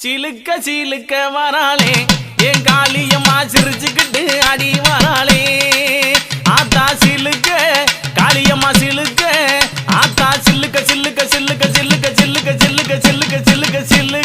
சிலுக்க சிலுக்க வராளே என் காளியம்மா சிரிச்சுக்கிட்டு அடி வராளே ஆத்தா சிலுக்க காளியம்மா சிலுக்க ஆத்தா சில்லுக்க சில்லுக்க சில்லுக்க சில்லுக்க சில்லுக்க சில்லுக்க சில்லுக்க சில்லுக்க சில்லு